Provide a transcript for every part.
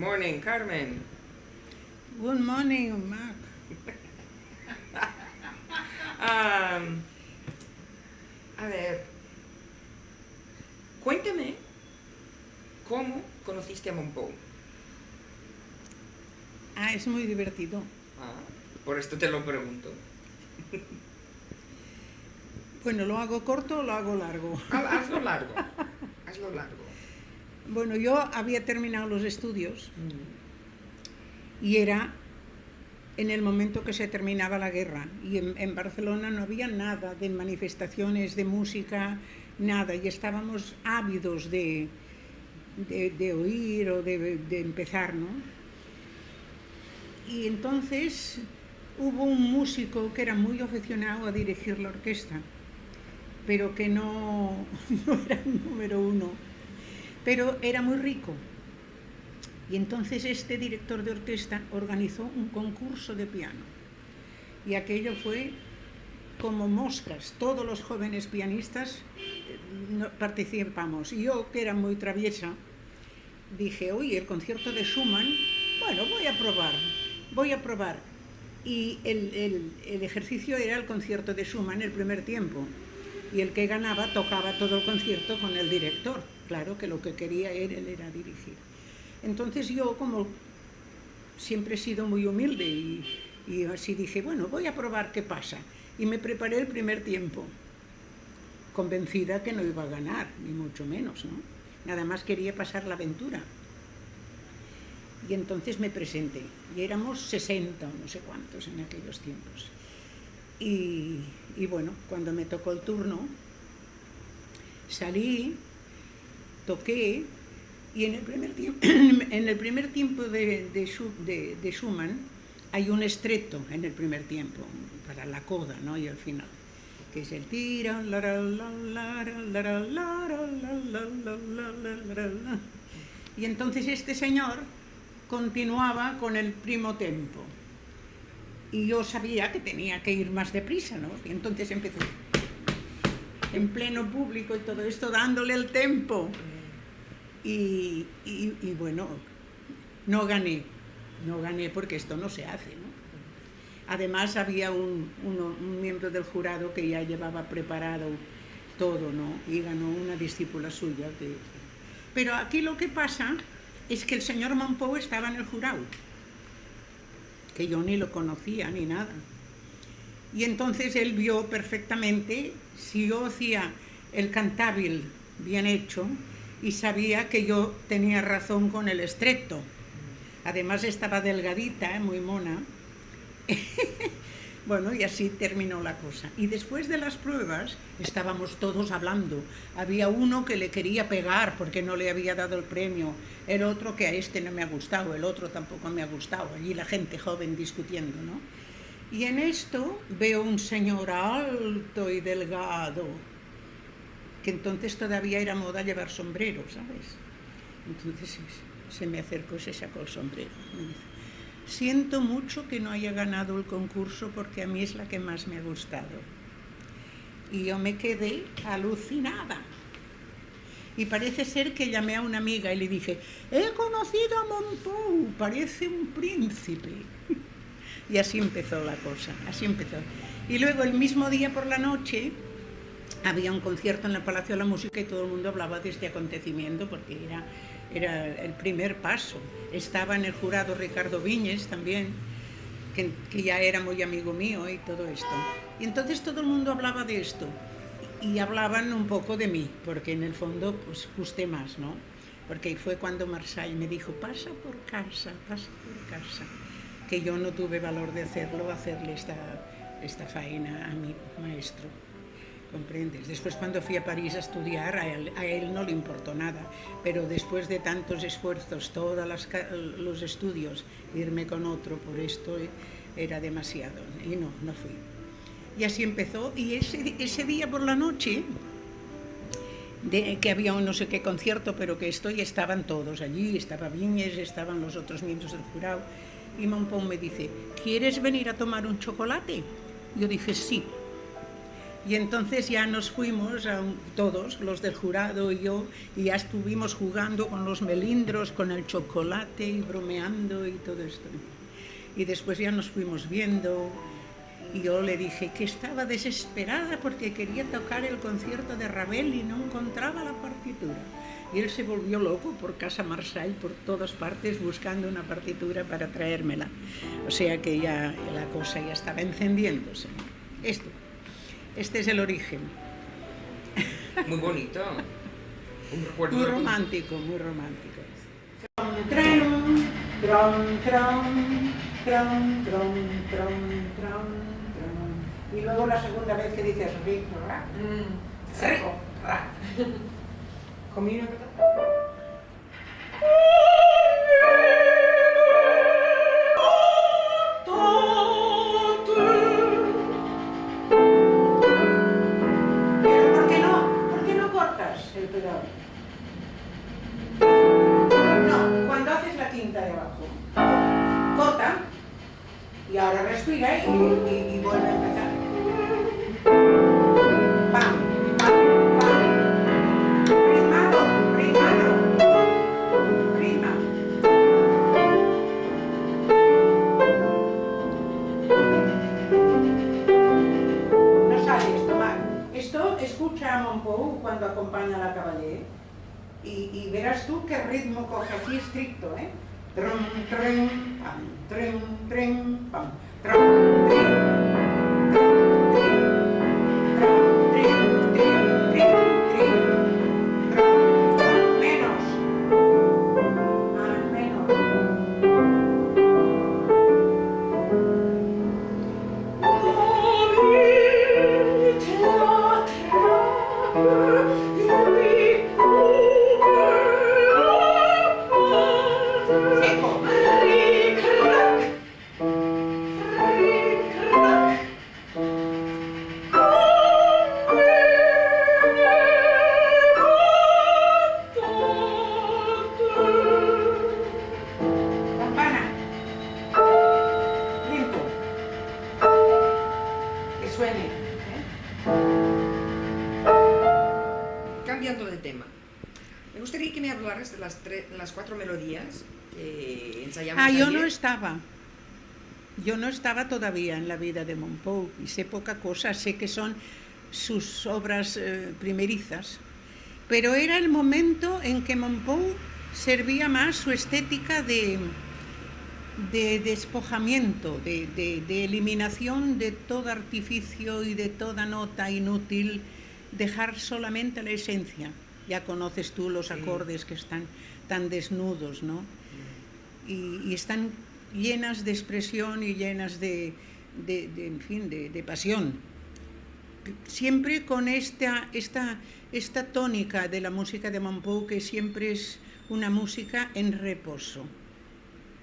morning, Carmen. Good morning, Mark. Um, a ver, cuéntame cómo conociste a Monpou. Es muy divertido. Por esto te lo pregunto. Bueno, ¿lo hago corto o lo hago largo? Hazlo largo. Hazlo largo. Bueno, yo había terminado los estudios y era en el momento que se terminaba la guerra. Y en Barcelona no había nada de manifestaciones, de música, nada. Y estábamos ávidos de oír o de empezar, ¿no? Y entonces hubo un músico que era muy aficionado a dirigir la orquesta, pero que no era el número uno, pero era muy rico. Y entonces este director de orquesta organizó un concurso de piano. Y aquello fue como moscas. Todos los jóvenes pianistas participamos. Y yo, que era muy traviesa, dije, oye, el concierto de Schumann, bueno, voy a probar. Y el ejercicio era el concierto de Schumann, el primer tiempo. Y el que ganaba tocaba todo el concierto con el director. Claro que lo que quería él era dirigir. Entonces yo, como siempre he sido muy humilde y así dije, bueno, voy a probar qué pasa. Y me preparé el primer tiempo, convencida que no iba a ganar, ni mucho menos, ¿no? Nada más quería pasar la aventura. Y entonces me presenté, y éramos 60 o no sé cuántos en aquellos tiempos. Y bueno, cuando me tocó el turno, salí, toqué, y en el primer tiempo de Schumann hay un estretto en el primer tiempo, para la coda, ¿no? Y al final, que es el tira, la, la, la, la, la, la, la. Y entonces este señor continuaba con el primo tempo. Y yo sabía que tenía que ir más deprisa, ¿no? Y entonces empezó en pleno público y todo esto dándole el tempo. Y bueno, no gané porque esto no se hace, ¿no? Además había un miembro del jurado que ya llevaba preparado todo, ¿no? Y ganó una discípula suya. Pero aquí lo que pasa es que el señor Monpou estaba en el jurado, que yo ni lo conocía ni nada. Y entonces él vio perfectamente si yo hacía el cantabil bien hecho y sabía que yo tenía razón con el estretto. Además estaba delgadita, muy mona. Bueno, y así terminó la cosa. Y después de las pruebas estábamos todos hablando. Había uno que le quería pegar porque no le había dado el premio, el otro que a este no me ha gustado, el otro tampoco me ha gustado. Allí la gente joven discutiendo, ¿no? Y en esto veo un señor alto y delgado, que entonces todavía era moda llevar sombrero, ¿sabes? Entonces se me acercó y se sacó el sombrero. Me dice, siento mucho que no haya ganado el concurso porque a mí es la que más me ha gustado. Y yo me quedé alucinada. Y parece ser que llamé a una amiga y le dije, he conocido a Monpou, parece un príncipe. Y así empezó la cosa, así empezó. Y luego el mismo día por la noche había un concierto en el Palacio de la Música y todo el mundo hablaba de este acontecimiento porque era el primer paso. Estaba en el jurado Ricardo Viñes también, que ya era muy amigo mío y todo esto. Y entonces todo el mundo hablaba de esto y hablaban un poco de mí, porque en el fondo pues gusté más, ¿no? Porque fue cuando Marçal me dijo, pasa por casa, que yo no tuve valor de hacerle esta faena a mi maestro. ¿Comprendes? Después cuando fui a París a estudiar, a él no le importó nada, pero después de tantos esfuerzos, todos los estudios, irme con otro por esto era demasiado, y no fui. Y así empezó, y ese día por la noche, que había un no sé qué concierto, pero que estaban todos allí, estaba Viñes, estaban los otros miembros del jurado, y Monpou me dice, ¿quieres venir a tomar un chocolate? Yo dije, sí. Y entonces ya nos fuimos, todos, los del jurado y yo, y ya estuvimos jugando con los melindros, con el chocolate y bromeando y todo esto. Y después ya nos fuimos viendo, y yo le dije que estaba desesperada porque quería tocar el concierto de Ravel y no encontraba la partitura. Y él se volvió loco por Casa Marshall, por todas partes, buscando una partitura para traérmela. O sea que ya la cosa ya estaba encendiéndose. Este es el origen. Muy bonito. Un recuerdo. Muy romántico, muy romántico. Tron, tron, tron, tron, tron, tron, tron, tron. Y luego la segunda vez que dices rico, ra. Rico, ra. Comino. Pero ¿por qué no cortas el pedal? No, cuando haces la quinta de abajo, corta y ahora respira y vuelve a empezar. Pam, pam, pam. Ritmado, ritmado. Ritma. No sale esto mal. Esto escucha a Mompou cuando acompaña a la Caballé y verás tú qué ritmo coge aquí estricto, ¿eh? Trum, trum, pam, trum, trum, pam, trum, trum. Cambiando de tema, me gustaría que me hablaras de las 4 melodías que ensayamos ayer. Yo no estaba todavía en la vida de Mompou y sé poca cosa, sé que son sus obras primerizas, pero era el momento en que Mompou servía más su estética de despojamiento, de eliminación de todo artificio y de toda nota inútil, dejar solamente la esencia. Ya conoces tú los acordes que están tan desnudos, ¿no? Y están llenas de expresión y llenas de pasión. Siempre con esta tónica de la música de Mompou, que siempre es una música en reposo,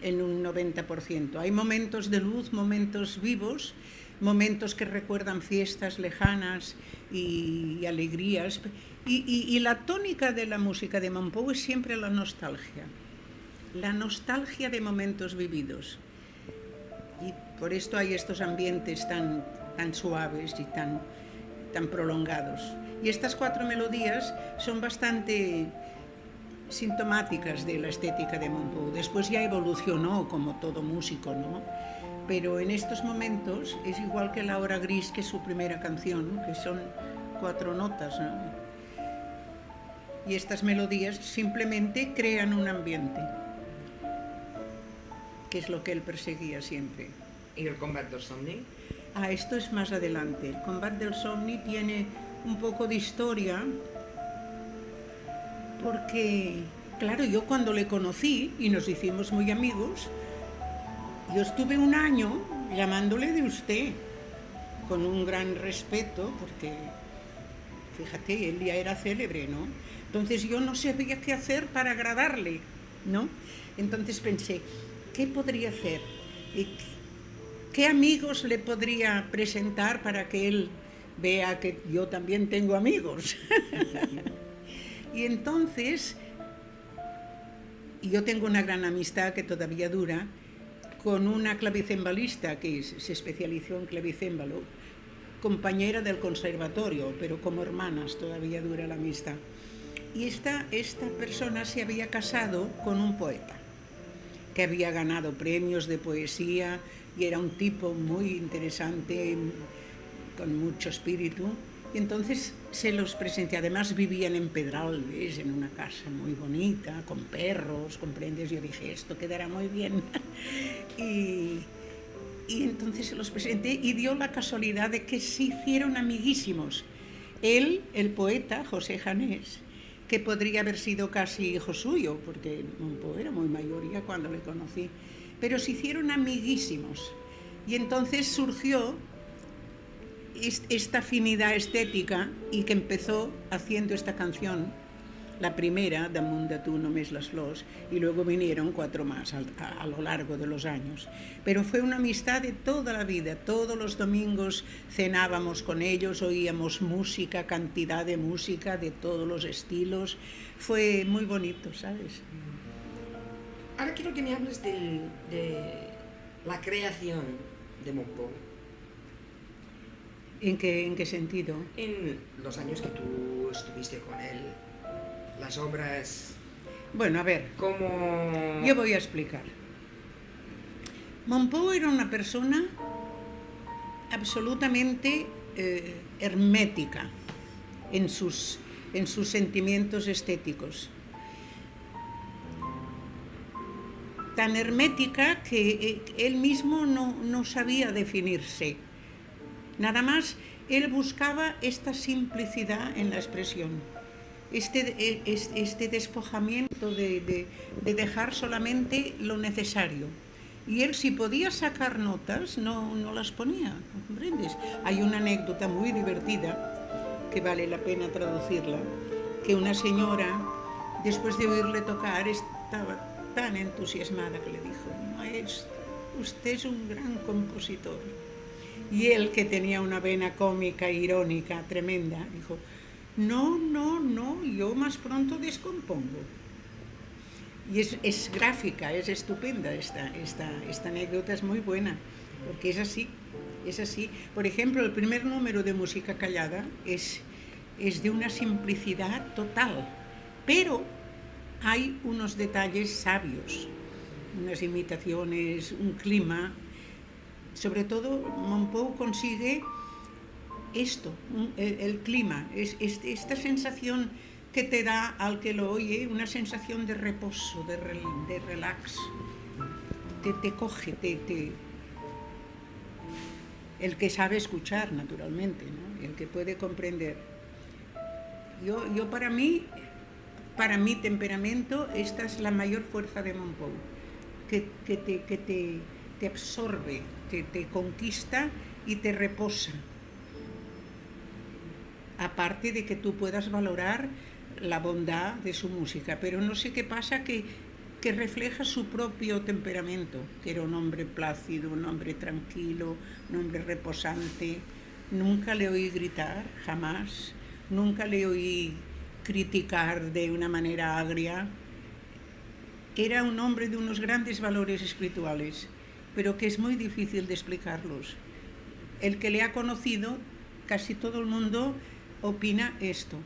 en un 90%. Hay momentos de luz, momentos vivos, momentos que recuerdan fiestas lejanas y alegrías. Y la tónica de la música de Mompou es siempre la nostalgia de momentos vividos. Y por esto hay estos ambientes tan suaves y tan prolongados. Y estas 4 melodías son bastante sintomáticas de la estética de Mompou. Después ya evolucionó como todo músico, ¿no? Pero en estos momentos es igual que La Hora Gris, que es su primera canción, ¿no? Que son 4 notas, ¿no? Y estas melodías simplemente crean un ambiente, que es lo que él perseguía siempre. ¿Y el Combat del Somni? Esto es más adelante. El Combat del Somni tiene un poco de historia, porque, claro, yo cuando le conocí y nos hicimos muy amigos, yo estuve un año llamándole de usted, con un gran respeto, porque, fíjate, él ya era célebre, ¿no? Entonces yo no sabía qué hacer para agradarle, ¿no? Entonces pensé, ¿qué podría hacer? ¿Qué amigos le podría presentar para que él vea que yo también tengo amigos? Y entonces, yo tengo una gran amistad que todavía dura con una clavicembalista que se especializó en clavicémbalo, compañera del conservatorio, pero como hermanas todavía dura la amistad. Y esta persona se había casado con un poeta que había ganado premios de poesía y era un tipo muy interesante, con mucho espíritu. Y entonces se los presenté. Además vivían en Pedralbes, en una casa muy bonita, con perros, ¿comprendes? Yo dije, esto quedará muy bien. y entonces se los presenté y dio la casualidad de que se hicieron amiguísimos. Él, el poeta, José Janés, que podría haber sido casi hijo suyo, porque Monpó era muy mayor ya cuando le conocí, pero se hicieron amiguísimos. Y entonces surgió esta afinidad estética y que empezó haciendo esta canción, la primera, Damunt de tu només les flors, y luego vinieron 4 más a lo largo de los años. Pero fue una amistad de toda la vida. Todos los domingos cenábamos con ellos, oíamos música, cantidad de música de todos los estilos. Fue muy bonito, ¿sabes? Ahora quiero que me hables de la creación de Monpó. ¿En qué sentido? En los años que tú estuviste con él, las obras... Bueno, a ver, como... yo voy a explicar. Monpó era una persona absolutamente hermética en sus sentimientos estéticos. Tan hermética que él mismo no sabía definirse. Nada más, él buscaba esta simplicidad en la expresión, este despojamiento de dejar solamente lo necesario. Y él, si podía sacar notas, no las ponía, ¿comprendes? Hay una anécdota muy divertida, que vale la pena traducirla, que una señora, después de oírle tocar, estaba tan entusiasmada que le dijo, maestro, usted es un gran compositor. Y él, que tenía una vena cómica, irónica, tremenda, dijo, no, yo más pronto descompongo. Y es gráfica, es estupenda, esta anécdota es muy buena, porque es así. Por ejemplo, el primer número de Música Callada es de una simplicidad total, pero hay unos detalles sabios, unas imitaciones, un clima. Sobre todo, Monpó consigue esto, el clima, esta sensación que te da al que lo oye, una sensación de reposo, de relax, te coge, el que sabe escuchar, naturalmente, ¿no? El que puede comprender. Yo para mi temperamento, esta es la mayor fuerza de Monpó, que te absorbe, te conquista y te reposa. Aparte de que tú puedas valorar la bondad de su música, pero no sé qué pasa que refleja su propio temperamento, que era un hombre plácido, un hombre tranquilo, un hombre reposante. Nunca le oí gritar, jamás. Nunca le oí criticar de una manera agria. Era un hombre de unos grandes valores espirituales, pero que es muy difícil de explicarlos. El que le ha conocido, casi todo el mundo opina esto.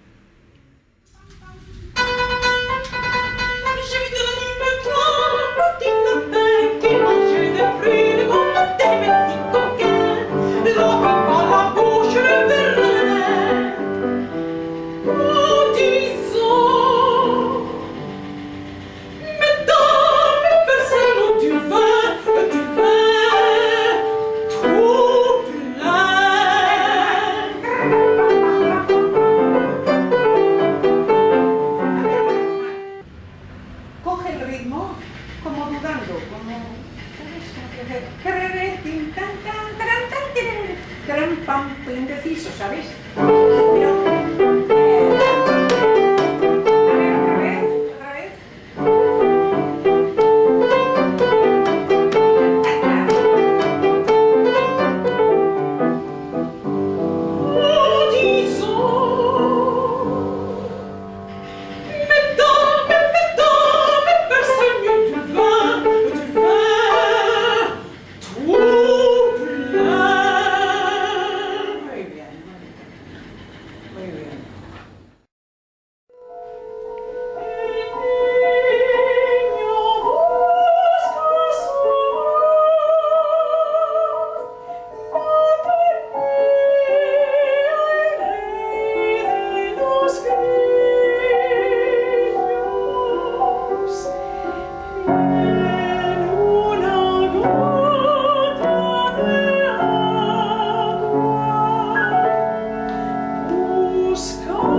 Quiero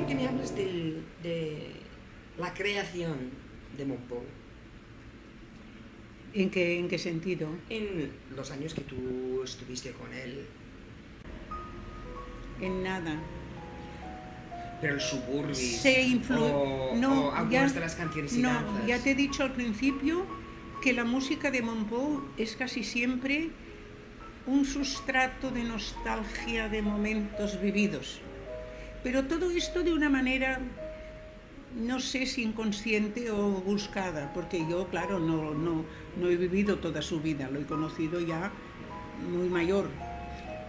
que me hables de la creación de Mompou. ¿En qué sentido? En los años que tú estuviste con él. En nada. Pero el Suburbis No, o algunas de las canciones y danzas. No, ya te he dicho al principio que la música de Mompou es casi siempre un sustrato de nostalgia de momentos vividos. Pero todo esto de una manera, no sé si inconsciente o buscada, porque yo, claro, no he vivido toda su vida, lo he conocido ya muy mayor.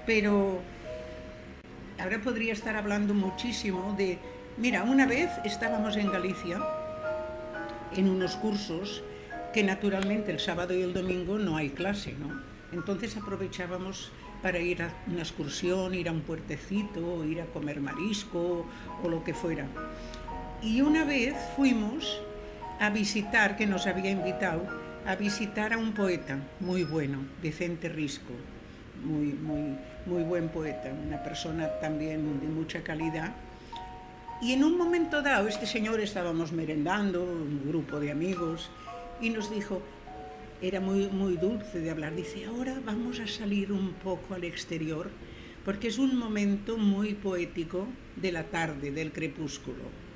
Pero ahora podría estar hablando muchísimo de... Mira, una vez estábamos en Galicia en unos cursos que naturalmente el sábado y el domingo no hay clase, ¿no? Entonces aprovechábamos para ir a una excursión, ir a un puertecito, ir a comer marisco o lo que fuera. Y una vez fuimos a visitar, que nos había invitado, a visitar a un poeta muy bueno, Vicente Risco, muy buen poeta, una persona también de mucha calidad. Y en un momento dado, este señor, estábamos merendando, un grupo de amigos, y nos dijo, era muy dulce de hablar, dice, ahora vamos a salir un poco al exterior, porque es un momento muy poético de la tarde, del crepúsculo.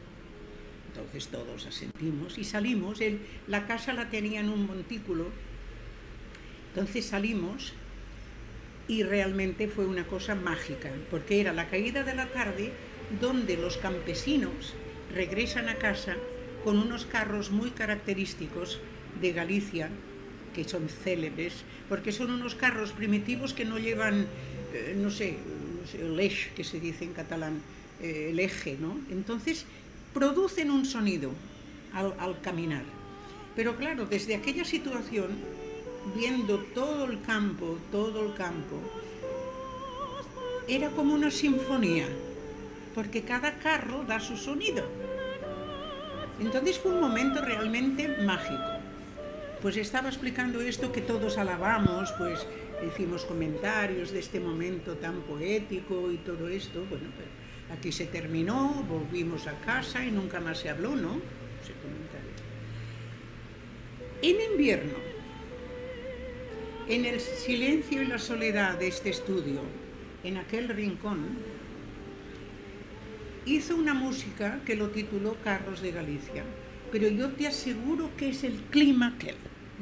Entonces todos asentimos y salimos, la casa la tenía en un montículo, entonces salimos y realmente fue una cosa mágica, porque era la caída de la tarde donde los campesinos regresan a casa con unos carros muy característicos de Galicia, que son célebres, porque son unos carros primitivos que no llevan, no sé, el eje, que se dice en catalán, el eje, ¿no? Entonces producen un sonido al caminar. Pero claro, desde aquella situación, viendo todo el campo, era como una sinfonía, porque cada carro da su sonido. Entonces fue un momento realmente mágico. Pues estaba explicando esto que todos alabamos, pues hicimos comentarios de este momento tan poético y todo esto. Bueno, pero aquí se terminó, volvimos a casa y nunca más se habló, ¿no? Ese comentario. En invierno, en el silencio y la soledad de este estudio, en aquel rincón, hizo una música que lo tituló Carros de Galicia, pero yo te aseguro que es el clima aquel.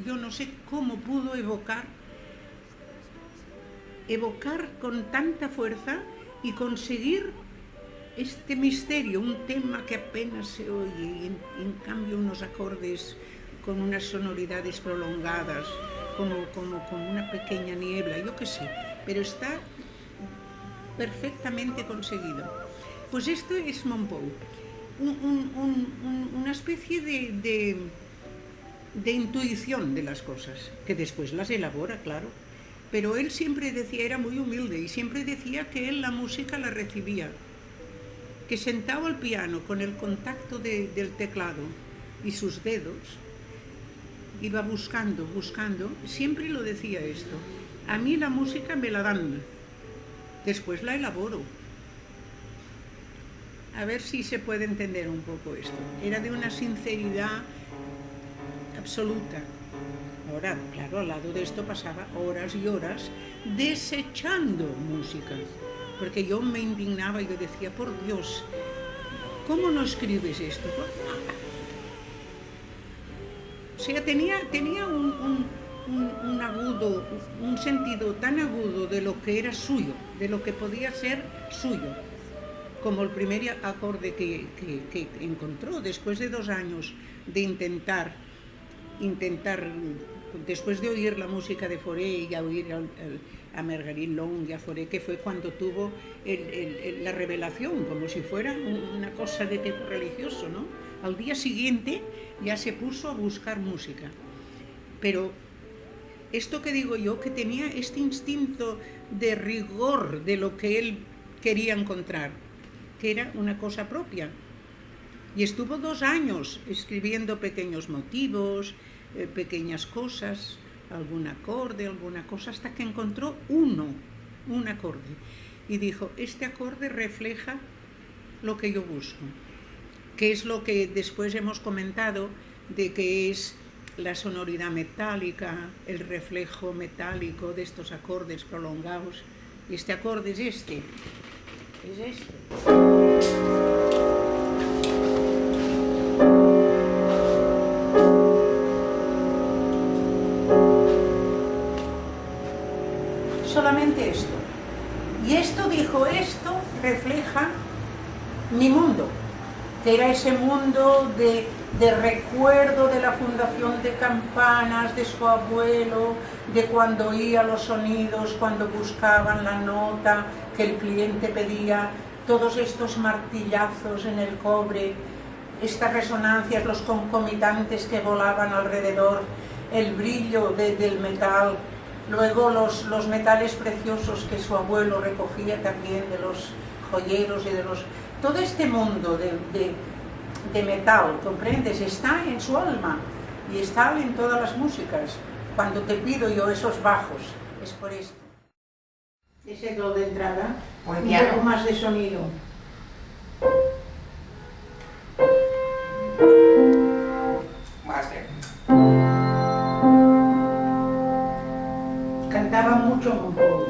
Yo no sé cómo pudo evocar con tanta fuerza y conseguir este misterio, un tema que apenas se oye y en cambio unos acordes con unas sonoridades prolongadas, como una pequeña niebla, yo qué sé, pero está perfectamente conseguido. Pues esto es Mompou, una especie de intuición de las cosas, que después las elabora, claro, pero él siempre decía, era muy humilde, y siempre decía que él la música la recibía, que sentado al piano con el contacto del teclado y sus dedos, iba buscando, siempre lo decía esto, a mí la música me la dan, después la elaboro. A ver si se puede entender un poco esto. Era de una sinceridad absoluta. Ahora, claro, al lado de esto pasaba horas y horas desechando música, porque yo me indignaba y yo decía, por Dios, ¿cómo no escribes esto? O sea, tenía un agudo, un sentido tan agudo de lo que era suyo, de lo que podía ser suyo, como el primer acorde que encontró después de 2 años de intentar, después de oír la música de Fauré y a oír a Marguerite Long y a Fauré, que fue cuando tuvo la revelación, como si fuera una cosa de tipo religioso, ¿no? Al día siguiente ya se puso a buscar música. Pero esto que digo yo, que tenía este instinto de rigor de lo que él quería encontrar, que era una cosa propia. Y estuvo 2 años escribiendo pequeños motivos, pequeñas cosas, algún acorde, alguna cosa, hasta que encontró un acorde. Y dijo, este acorde refleja lo que yo busco, que es lo que después hemos comentado, de que es la sonoridad metálica, el reflejo metálico de estos acordes prolongados. Y este acorde es este. Solamente esto. Y esto, dijo, esto refleja mi mundo, que era ese mundo de recuerdo de la fundación de Campanas, de su abuelo, de cuando oía los sonidos, cuando buscaban la nota que el cliente pedía, todos estos martillazos en el cobre, estas resonancias, los concomitantes que volaban alrededor, el brillo del metal, luego los metales preciosos que su abuelo recogía también de los joyeros y de los... Todo este mundo de metal, ¿comprendes? Está en su alma y está en todas las músicas. Cuando te pido yo esos bajos, es por esto. Ese es lo de entrada, un poco más de sonido. Cantaba mucho Monpou.